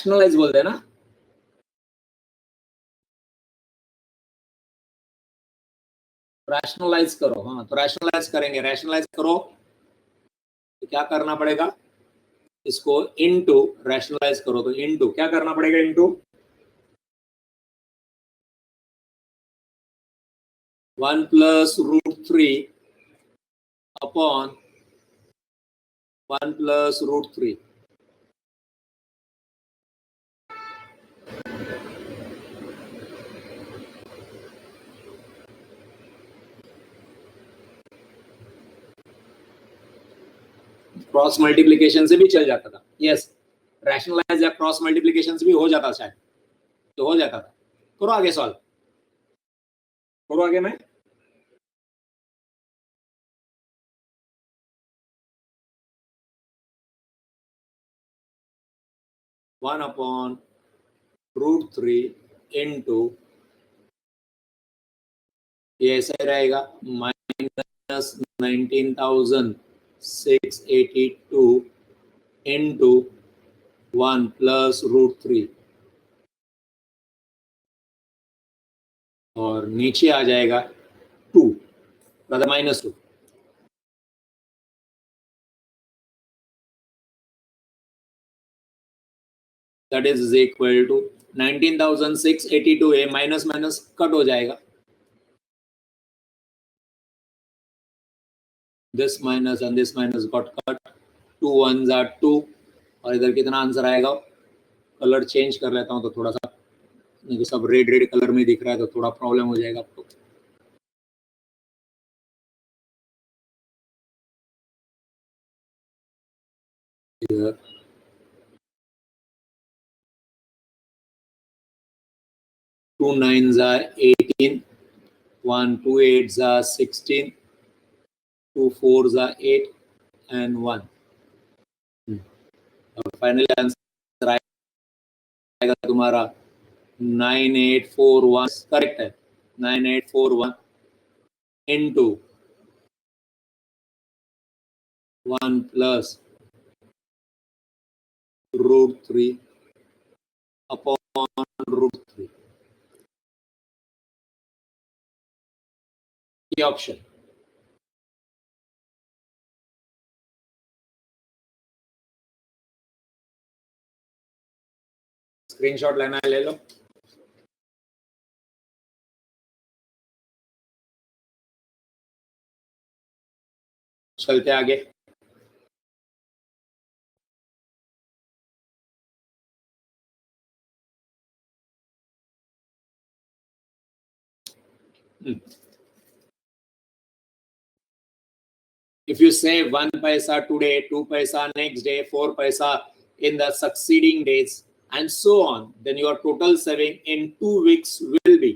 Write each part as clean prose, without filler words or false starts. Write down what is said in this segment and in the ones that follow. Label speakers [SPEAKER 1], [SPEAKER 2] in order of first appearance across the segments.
[SPEAKER 1] Rationalise बोलते हैं ना, रैशनलाइज करो। हाँ, तो रैशनलाइज करेंगे, रैशनलाइज करो तो क्या करना पड़ेगा, इसको इनटू, रैशनलाइज करो तो इनटू क्या करना पड़ेगा, into 1 plus √3 upon 1 plus √3। Cross multiplication से भी चल जाता था, यस, रैशनलाइज या क्रॉस मल्टीप्लीकेशन से भी हो जाता शायद, तो हो जाता था। करो आगे सॉल्व, करो आगे। मैं 1 अपॉन √3 इंटू, ये ऐसे रहेगा, माइनस 19,682 इंटू 1 प्लस √3, और नीचे आ जाएगा 2, मतलब -2। दैट इज इक्वल टू 19,682, ये माइनस माइनस कट हो जाएगा, this minus and this minus got cut, 2 1s are 2, और इधर कितना आंसर आएगा, कलर चेंज कर लेता हूँ तो थोड़ा सा, नहीं तो सब रेड रेड कलर में दिख रहा है तो थोड़ा प्रॉब्लम हो जाएगा आपको। इधर 2 9s are 18, 1 2 8s are 16, 2 4s are 8 and 1, और फाइनल आंसर आएगा तुम्हारा 9841, करेक्ट है, 9841 इंटू 1 प्लस √3 अपॉन √3, ये ऑप्शन। स्क्रीनशॉट लेना है ले लो। चलते आगे। If you save 1 paisa today, 2 paisa next day, 4 paisa in the succeeding days, and so on, then your total saving in 2 weeks will be,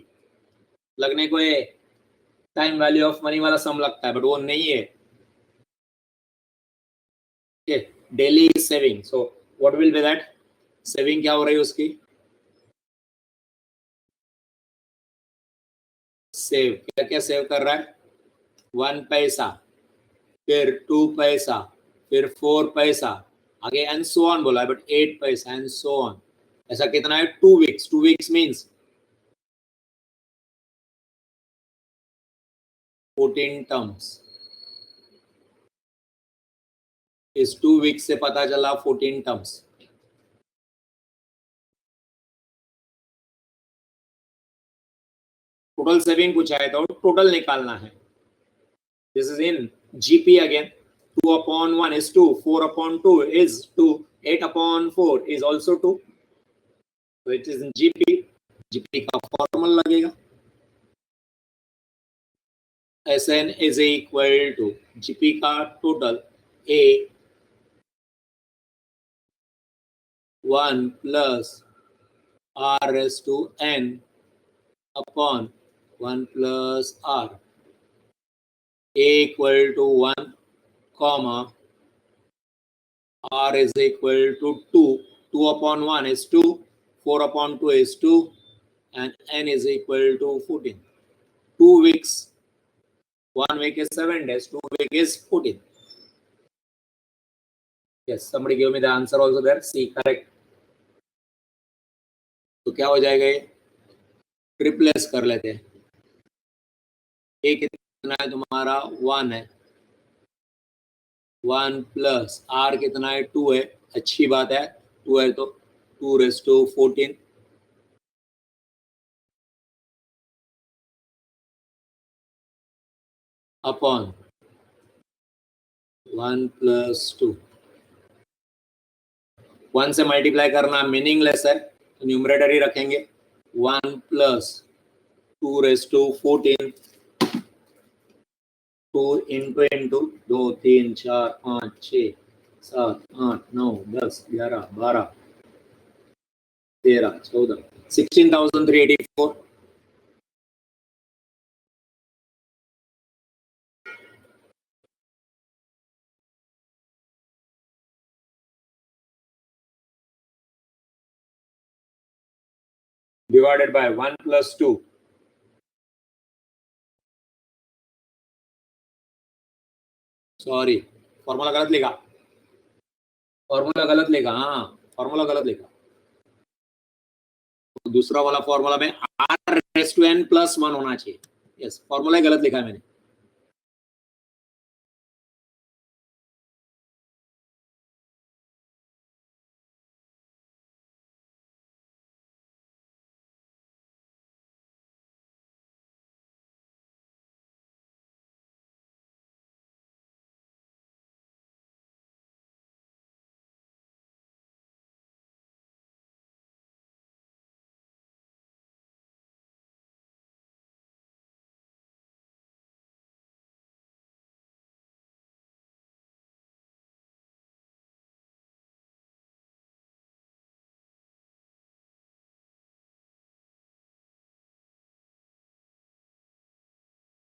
[SPEAKER 1] लगने को ये टाइम वैल्यू ऑफ मनी वाला सम लगता है, बट वो नहीं है, daily saving. So what will be that, saving क्या हो रही है उसकी, सेव, क्या क्या सेव कर रहा है, 1 पैसा, फिर 2 पैसा, फिर 4 पैसा, आगे एंड सो ऑन बोला है, बट 8 पैसा एंड सो ऑन। ऐसा कितना है, 2 वीक्स, 2 वीक्स मीन्स 14 टर्म्स। इस 2 वीक्स से पता चला 14 टर्म्स। टोटल सेविंग पूछा है तो टोटल निकालना है। This is in GP again, 2 upon 1 is 2, 4 upon 2 is 2, 8 upon 4 is also 2, so it is in GP। GP का फॉर्मूला लगेगा, SN is equal to GP का total A 1 plus R raised to N upon 1 plus R, A equal to 1, comma R is equal to 2, 2 upon 1 is 2, 4 upon 2 is 2, and N is equal to 14. 2 weeks, 1 week is 7 days, 2 week is 14. Yes, somebody give me the answer also there. C, correct. क्या हो जाएगा, ये replace कर लेते हैं। ए कितना है तुम्हारा, 1 है, 1 प्लस आर कितना है, 2 है, अच्छी बात है, 2 है तो 2^14 अपॉन 1 + 2। 1 से मल्टीप्लाई करना मीनिंगलेस है, तो न्यूमरेटर ही रखेंगे, 1 + 2^14, 2 into 2 3 4 5 6 7 8 9 10 11 12 13 14 16,384। Divided by 1 + 2, sorry formula गलत लिखा, फॉर्मूला गलत लिखा, हाँ फॉर्मूला गलत लिखा। दूसरा वाला फॉर्मूला में r⁻n+1 होना चाहिए, यस फॉर्मूला गलत लिखा है मैंने।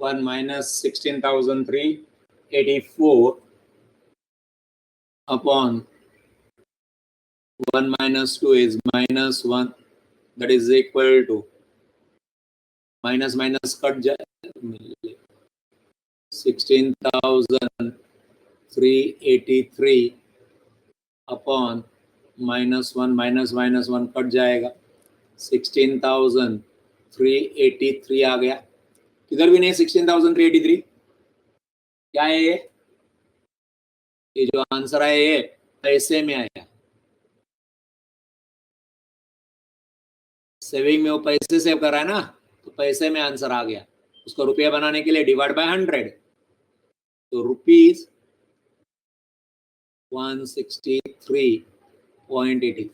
[SPEAKER 1] One minus 16,384 upon 1 minus 2 is -1, that is equal to minus minus cut जाए 16,383 अपॉन -1 माइनस माइनस 1 कट जाएगा, 16,383 आ गया। किधर भी नहीं 16,383, क्या है ये जो आंसर है ये पैसे में आया, सेविंग में वो पैसे सेव कर रहा है ना, तो पैसे में आंसर आ गया। उसको रुपया बनाने के लिए डिवाइड बाय 100, तो रुपीज 163.83,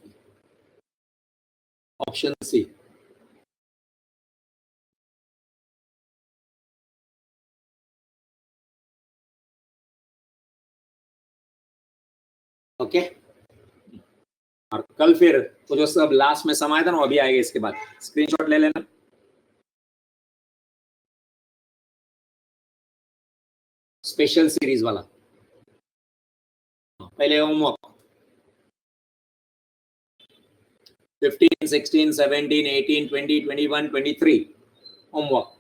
[SPEAKER 1] ऑप्शन सी। ओके, और कल फिर तो जो सब लास्ट में समाया था ना वो अभी आएगा, इसके बाद स्क्रीनशॉट ले लेना। स्पेशल सीरीज वाला पहले होमवर्क 15 16 17 18 20 21 23 होमवर्क।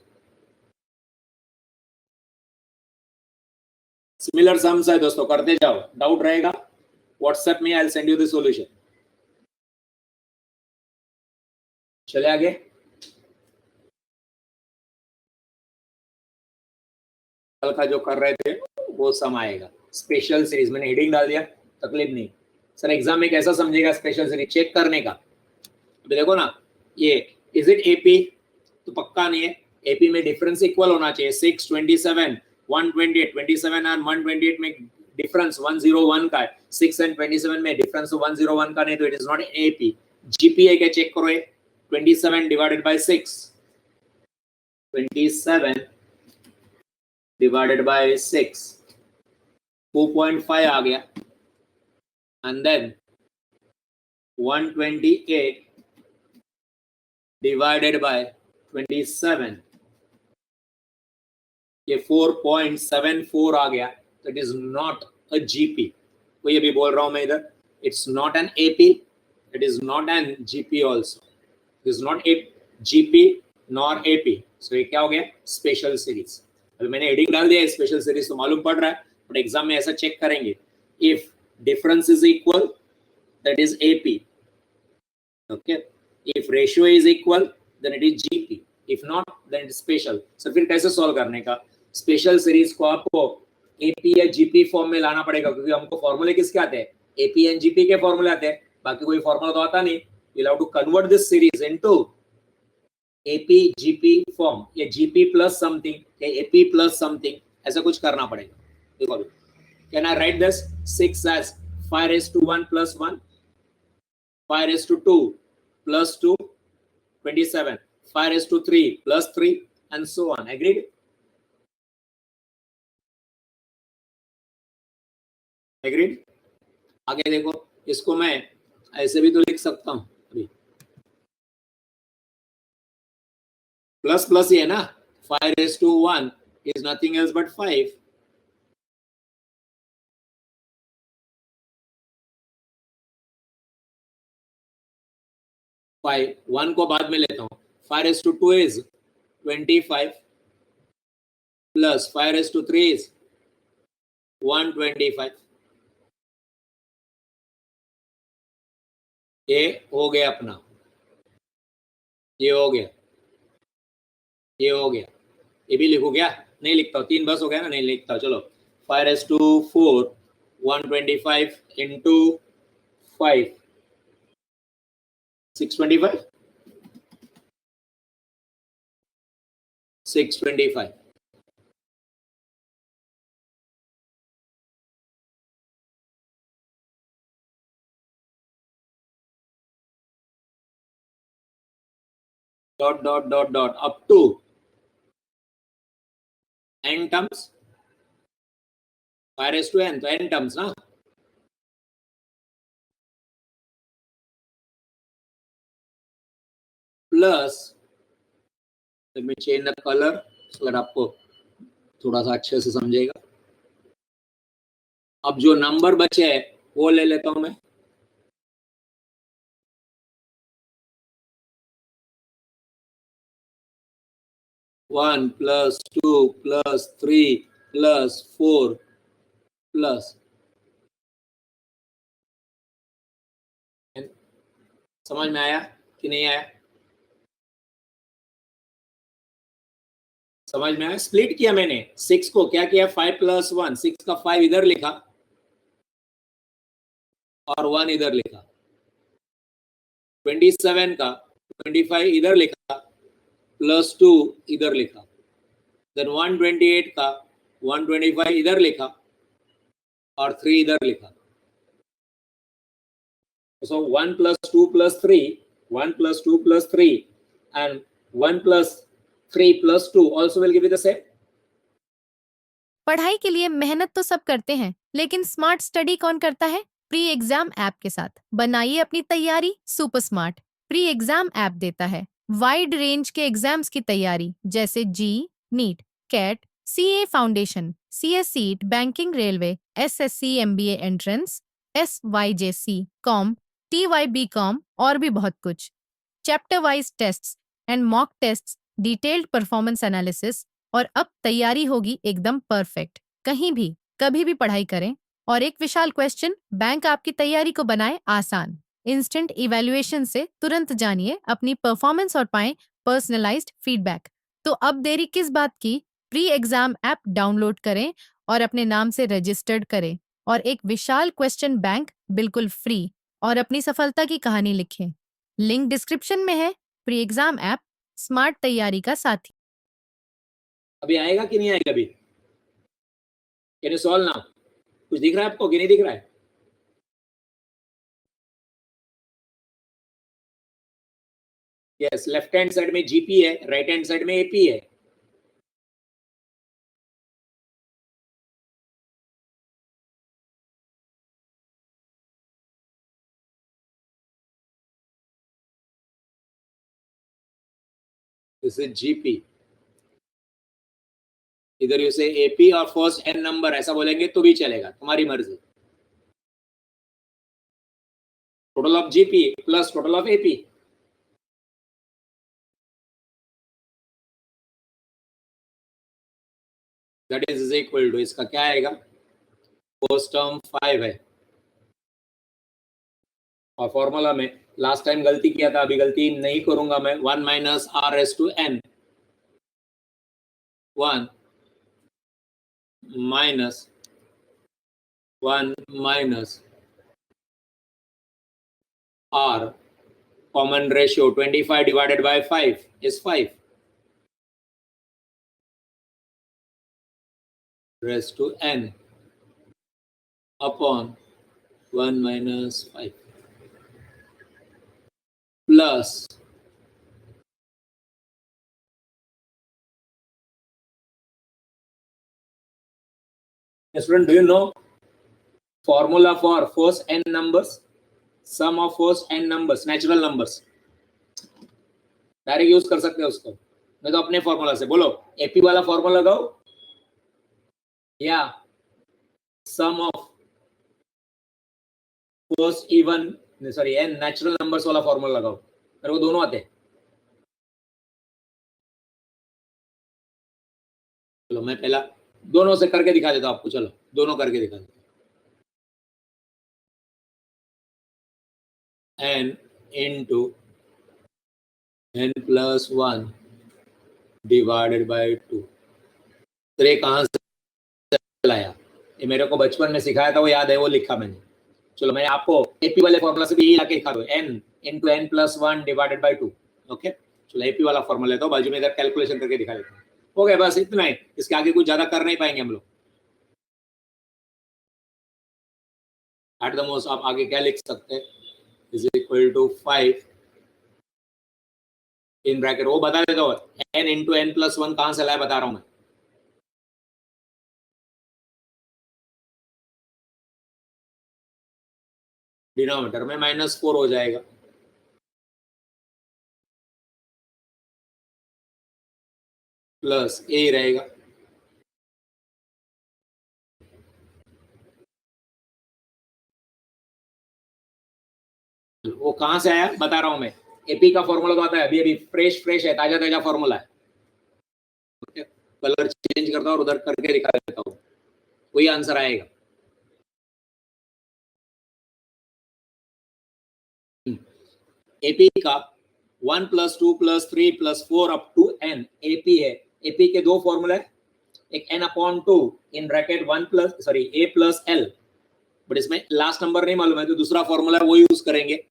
[SPEAKER 1] सिमिलर सम्स है दोस्तों, करते जाओ, डाउट रहेगा व्हाट्सएप में, I will send you the solution. चले आगे, कल का जो कर रहे थे वो सम आएगा। स्पेशल सीरीज मैंने हेडिंग डाल दिया, तकलीफ नहीं। सर एग्जाम में कैसा समझेगा स्पेशल सीरीज, चेक करने का। अभी देखो ना, ये इज इट एपी, तो पक्का नहीं है। एपी में डिफरेंस इक्वल होना चाहिए, 6 27 128 27 और 128 में डिफरेंस 101 का है, 6 एंड 27 में डिफरेंस 101 का नहीं, तो it is not AP. GPA क्या चेक करो, 27 डिवाइडेड बाय 6, 27 डिवाइडेड बाय 6 4.5 आ गया, एंड देन 128 डिवाइडेड बाय 27, ये 4.74 आ गया, तो it is not a GP. वही अभी बोल रहा हूं मैं इधर, it's not an AP, it is not an GP also, it is not a GP nor AP. So ये क्या हो गया, स्पेशल सीरीज। अभी मैंने हेडिंग डाल दिया स्पेशल सीरीज, तो मालूम पड़ रहा है, बट एग्जाम में ऐसा चेक करेंगे, if difference is equal that is AP. Okay, If ratio is equal, then it is GP. If not, then it is special. So फिर कैसे सॉल्व करने का? स्पेशल सीरीज को आपको एपी या जीपी फॉर्म में लाना पड़ेगा, क्योंकि हमको फॉर्मूले किसके आते हैं? एपी एंड जीपी के फॉर्मूले आते हैं, बाकी कोई फॉर्मूला तो आता नहीं. You'll have to convert this series into AP GP form, या GP प्लस समथिंग या AP प्लस समथिंग, ऐसा कुछ करना पड़ेगा. देखो अभी, can I write this 6 as 5 raised to 1 plus 1, 5 raised to 2 plus 2, 27, 5 raised to 3 plus 3, and so on. Agreed? Agreed? आगे देखो, इसको मैं ऐसे भी तो लिख सकता हूं. अभी प्लस प्लस ही है ना. 5 raised to 1 is nothing else but 5. Five, 1 को बाद में लेता हूं. 5 raised to 2 is 25 plus 5 raised to 3 is 125. ये हो गया अपना, ये हो गया, ये हो गया. ये भी लिखो क्या? नहीं लिखता हूँ, 3 बस हो गया ना, नहीं लिखता हूँ. चलो 5 raised to 4, 125 into 5, 625, 625. Dot dot dot dot up to n terms. 5 raised to n, तो n terms ना. Plus, let me change the color so that आपको थोड़ा सा अच्छे से समझेगा. अब जो नंबर बचे है वो ले लेता हूं मैं. One plus 2 plus 3 plus 4 plus. समझ में आया कि नहीं आया? समझ में आया? स्प्लिट किया मैंने 6 को, क्या किया? 5 प्लस 1, 6 का 5 इधर लिखा और 1 इधर लिखा. 27 का 25 इधर लिखा प्लस 2 इधर लिखा. देन 128 का 125 इधर लिखा और 3 इधर लिखा. So 1 plus 2 plus 3, 1 plus 2 plus 3 and 1 plus 3 plus 2 also will give you the same.
[SPEAKER 2] पढ़ाई के लिए मेहनत तो सब करते हैं, लेकिन स्मार्ट स्टडी कौन करता है? प्री एग्जाम ऐप के साथ बनाइए अपनी तैयारी super smart. Pre exam app देता है वाइड रेंज के एग्जाम्स की तैयारी, जैसे JEE, NEET, CAT, CA foundation, CS CSEET, banking, railway, SSC, MBA entrance, SYJC, com, TYB com और भी बहुत कुछ. Chapter wise tests and mock tests, detailed performance analysis, और अब तैयारी होगी एकदम परफेक्ट. कहीं भी कभी भी पढ़ाई करें. और एक विशाल क्वेश्चन बैंक आपकी तैयारी को बनाए आसान. इंस्टेंट इवैल्यूएशन से तुरंत जानिए अपनी परफॉर्मेंस और पाएं पर्सनलाइज्ड फीडबैक. तो अब देरी किस बात की? प्री एग्जाम ऐप डाउनलोड करें और अपने नाम से रजिस्टर्ड करें और एक विशाल क्वेश्चन बैंक बिल्कुल फ्री और अपनी सफलता की कहानी लिखें. लिंक डिस्क्रिप्शन में है. प्री एग्जाम ऐप स्मार्ट तैयारी का साथी.
[SPEAKER 1] अभी आएगा कि नहीं आएगा? अभी कैन यू सॉल्व नाउ? कुछ दिख रहा है आपको कि नहीं दिख रहा है? यस, लेफ्ट हैंड साइड में जीपी है, राइट हैंड साइड में एपी है. This is GP. इधर यू से एपी और फर्स्ट एन नंबर ऐसा बोलेंगे तो भी चलेगा, तुम्हारी मर्जी. Total of GP plus total of AP. That is equal to, इसका क्या आएगा? फर्स्ट टर्म 5 है और फॉर्मूला में लास्ट टाइम गलती किया था, अभी गलती नहीं करूंगा मैं. 1 minus r raised to n. 1 minus 1 minus r, common ratio 25 divided by 5 is 5 raised to n upon 1 minus 5 plus student, do you know formula for first n numbers? Sum of first n numbers, natural numbers. Direct use कर सकते हो उसको, मैं तो अपने formula से. बोलो AP वाला फॉर्मूला लगाओ या sum of first even sorry n natural numbers वाला फॉर्मूला लगाओ. मेरे को दोनों आते हैं. चलो मैं पहला दोनों से करके दिखा देता हूं आपको. चलो दोनों करके दिखा देता हूं. n into n plus 1 divided by 2. तो ये कहां से लाया? ये मेरे को बचपन में सिखाया था, वो याद है, वो लिखा मैंने. चलो मैं आपको एपी वाले फॉर्मूला से भी यही लाके दिखा दो. n into n plus 1 divided by 2. Okay चलो एपी वाला फॉर्मूला लेता हूं, बाजू में इधर कैलकुलेशन करके दिखा देता हूं. हो गया, बस इतना ही. इसके आगे कुछ ज्यादा कर नहीं पाएंगे हम लोग. एट द मोस्ट आप आगे क्या लिख सकते हैं? Is equal to 5 in bracket, वो बता देता हूँ. n into n plus 1 कहां से लाया बता रहा हूं मैं. डिनोमिनेटर में -4 हो जाएगा प्लस ए रहेगा. वो कहां से आया बता रहा हूं मैं. एपी का फॉर्मूला तो आता है, अभी अभी फ्रेश है, ताजा ताजा फॉर्मूला है. कलर चेंज करता हूं और उधर करके दिखा देता हूं, वही आंसर आएगा. एपी का 1 + 2 + 3 + 4 अप टू n एपी है. एपी के दो फॉर्मूला है, एक n/2 in bracket 1 plus sorry a plus l, but इसमें लास्ट नंबर नहीं मालूम है तो दूसरा फॉर्मूला वो यूज करेंगे.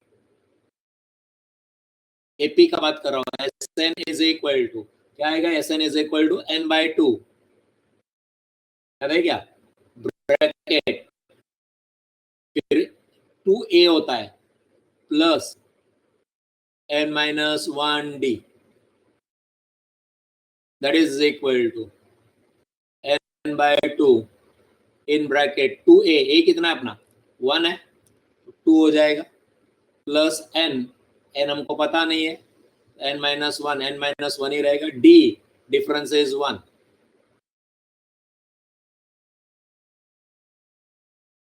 [SPEAKER 1] एपी का बात कर रहा हूं. Sn इज इक्वल टू क्या आएगा? Sn is equal to n/2. याद है क्या? ब्रैकेट फिर 2a होता है plus n-1d, that is equal to n/2 in bracket 2a. a कितना है अपना? 1 है, 2 हो जाएगा प्लस n हमको पता नहीं है, n-1 ही रहेगा. d डिफरेंस इज 1,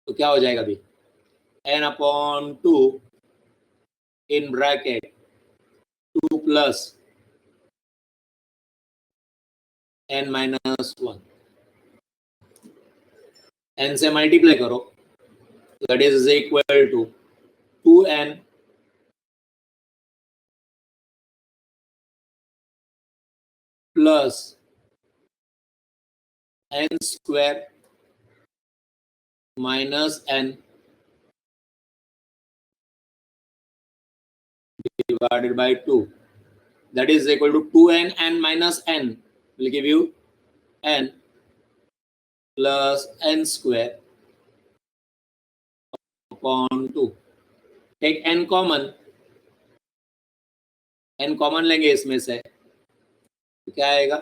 [SPEAKER 1] तो क्या हो जाएगा अभी? n/2 in bracket 2 plus n-1. n से मल्टीप्लाई करो, that is equal to 2n plus n square minus n divided by 2, that is equal to 2n and minus n will give you n plus n square upon 2. take n common लेंगे इसमें से, तो क्या आएगा?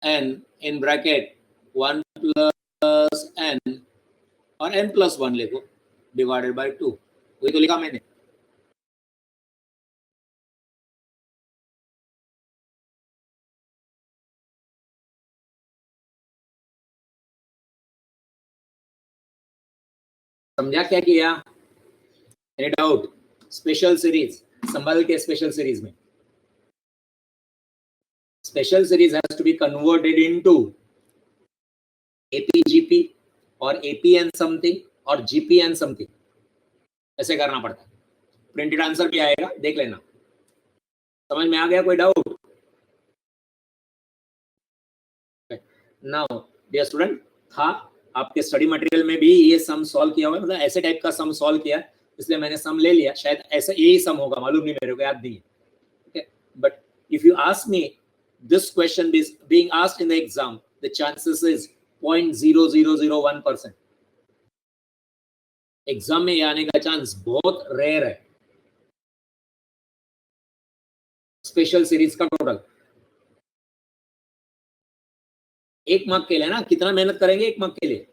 [SPEAKER 1] n in bracket 1 plus n और n plus 1 लिखो divided by 2. वही तो लिखा मैंने. समझा क्या किया? Any doubt? स्पेशल सीरीज संभाल के. स्पेशल सीरीज में special series has to be converted into AP GP और एपी एन समथिंग और जीपी एन समथिंग. ऐसे करना पड़ता है। प्रिंटेड आंसर भी आएगा, देख लेना। समझ में आ गया? कोई डाउट? नाउ डियर स्टूडेंट, था आपके स्टडी मटेरियल में भी ये सम सॉल्व किया हुआ है, मतलब ऐसे टाइप का सम सॉल्व किया, इसलिए मैंने सम ले लिया। शायद ऐसा यही सम होगा, मालूम नहीं, मेरे को याद नहीं है। But if you ask me this question is being asked in the exam, the chances is 0.0001%. Exam में ये आने का चांस बहुत रेयर है। स्पेशल सीरीज का टोटल 1 मार्क के लिए ना, कितना मेहनत करेंगे 1 मार्क के लिए?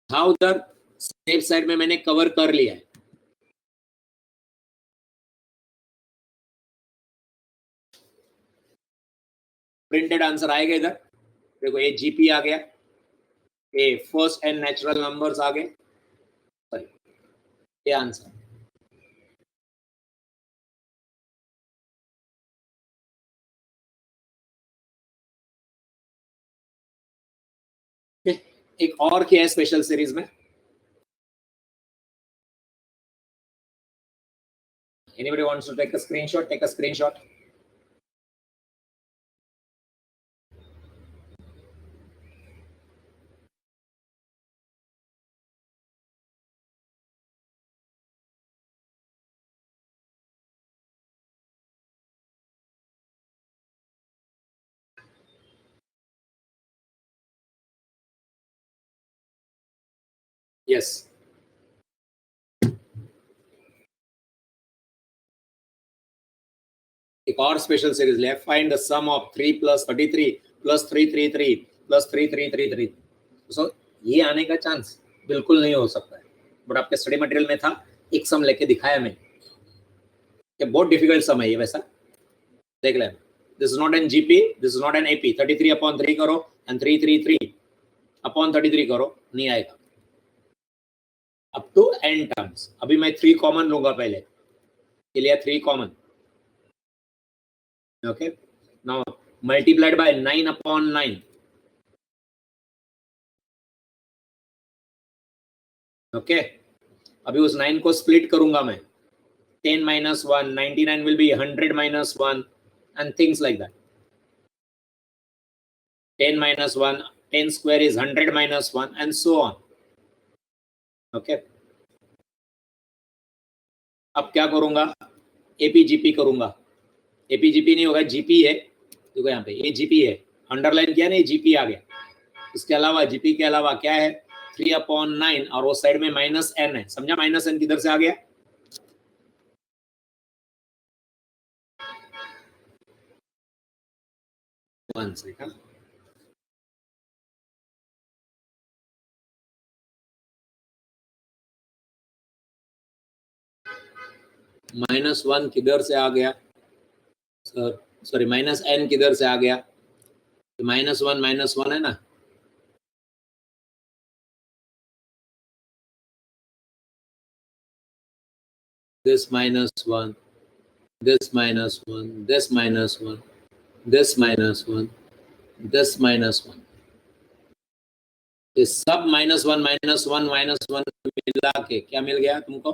[SPEAKER 1] हाँ, उधर सेफ साइड में मैंने कवर कर लिया है। प्रिंटेड आंसर आएगा इधर, देखो ये जीपी आ गया, ये फर्स्ट एंड नेचुरल नंबर्स आ गए, सॉरी ये आंसर। एक और क्या है स्पेशल सीरीज में? Anybody wants to take a screenshot? Take a screenshot. Yes. एक और स्पेशल सीरीज ले, फाइंड द सम ऑफ 3 + 33 + 333 + 3333। सो ये आने का चांस बिल्कुल नहीं हो सकता है, बट आपके स्टडी मटेरियल में था, एक सम लेके दिखाया मैं। ये बहुत डिफिकल्ट सम है ये, वैसा देख लेना। This is not an GP, this is not an AP. 33/3 करो एंड 333/33 करो, नहीं आएगा। Up to n terms. अभी मैं 3 कॉमन लूंगा पहले, के लिए 3 common. Okay, now multiplied by 9/9. Okay, अभी उस 9 को स्प्लिट करूंगा मैं। 10 - 1, 99 will be 100 - 1 and things like that. 10 - 1, 10 square is 100 - 1 and so on. Okay, अब क्या करूंगा? एपीजीपी करूंगा। एपीजीपी नहीं होगा, जीपी है। देखो यहाँ पे ये जीपी है, अंडरलाइन किया ना, ये जीपी आ गया। इसके अलावा जीपी के अलावा क्या है? 3/9 और वो साइड में -n है, समझा? -n किधर से आ गया? One second. -1 किधर से आ गया सर? सॉरी, -n किधर से आ गया? -1 है ना, this -1, this -1, this -1, this -1, this -1, ये सब -1 मिला के क्या मिल गया तुमको?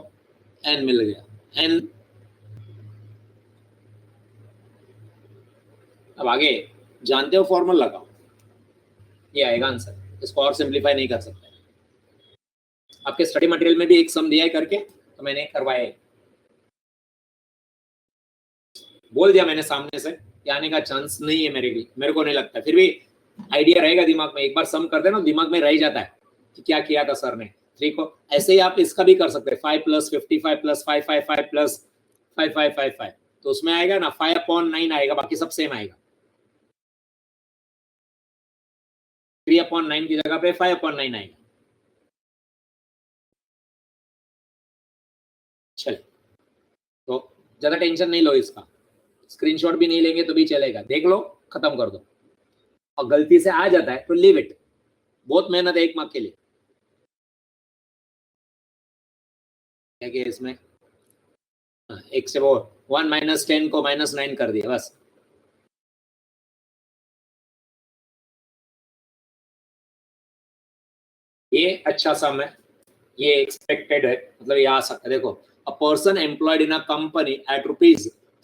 [SPEAKER 1] n मिल गया। n अब आगे जानते हो, फॉर्मूला लगाओ, ये आएगा आंसर। इसको और सिंप्लीफाई नहीं कर सकते। आपके स्टडी मटेरियल में भी एक सम दिया है करके, तो मैंने करवाया, बोल दिया मैंने सामने से कि आने का चांस नहीं है मेरे को नहीं लगता। फिर भी आइडिया रहेगा दिमाग में, एक बार सम कर देना दिमाग में रह जाता है कि क्या किया था सर ने। 3 को ऐसे ही आप इसका भी कर सकते हैं, 5 + 55 + 555 + 5555, तो उसमें आएगा ना 5/9 आएगा, बाकी सब सेम आएगा। 3/9 की जगह पे 5/9 आएगा। चल, तो ज्यादा टेंशन नहीं लो इसका, स्क्रीनशॉट भी नहीं लेंगे तो भी चलेगा, देख लो, खत्म कर दो। और गलती से आ जाता है तो लीव इट, बहुत मेहनत है 1 मार्क के लिए। क्या किया इसमें? एक से वो 1 - 10 को -9 कर दिया बस। ये अच्छा सम है, ये एक्सपेक्टेड है, मतलब ये आ सकता है। देखो, a person employed in a company at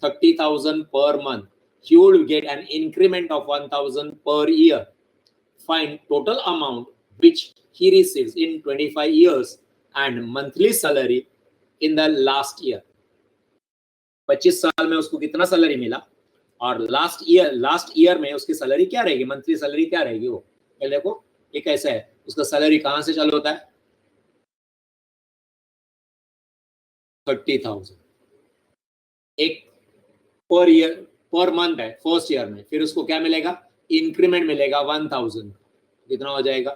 [SPEAKER 1] ₹30,000 per month, he would get an increment of 1,000 per year. Find total amount which he receives in 25 years and monthly salary in the last year. 25 साल में उसको कितना salary मिला और last year में उसकी salary क्या रहेगी, मंथली सैलरी क्या रहेगी वो। पहले देखो ये कैसा है, उसका सैलरी कहां से चालू होता है, 30,000, एक पर ईयर पर मंथ है फर्स्ट ईयर में, फिर उसको क्या मिलेगा, इंक्रीमेंट मिलेगा 1,000, कितना हो जाएगा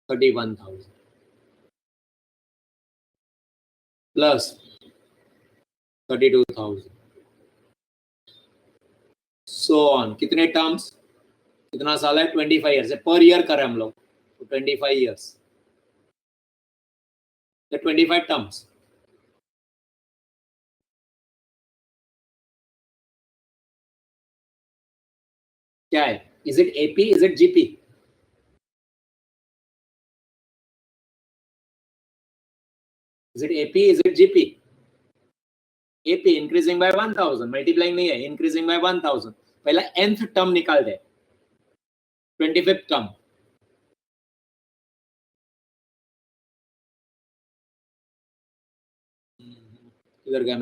[SPEAKER 1] 31,000 प्लस 32,000 सो ऑन। कितने टर्म्स, कितना साल है, 25 ईयर्स है, पर ईयर कर रहे हैं हम लोग, तो 25 ईयर्स, 25 टर्म्स। क्या है, is it AP, is it GP, is it AP, is it GP, AP increasing by 1,000, multiplying नहीं है, इंक्रीजिंग बाय 1,000। पहला nth टर्म निकाल दे, 25th टर्म, इधर गया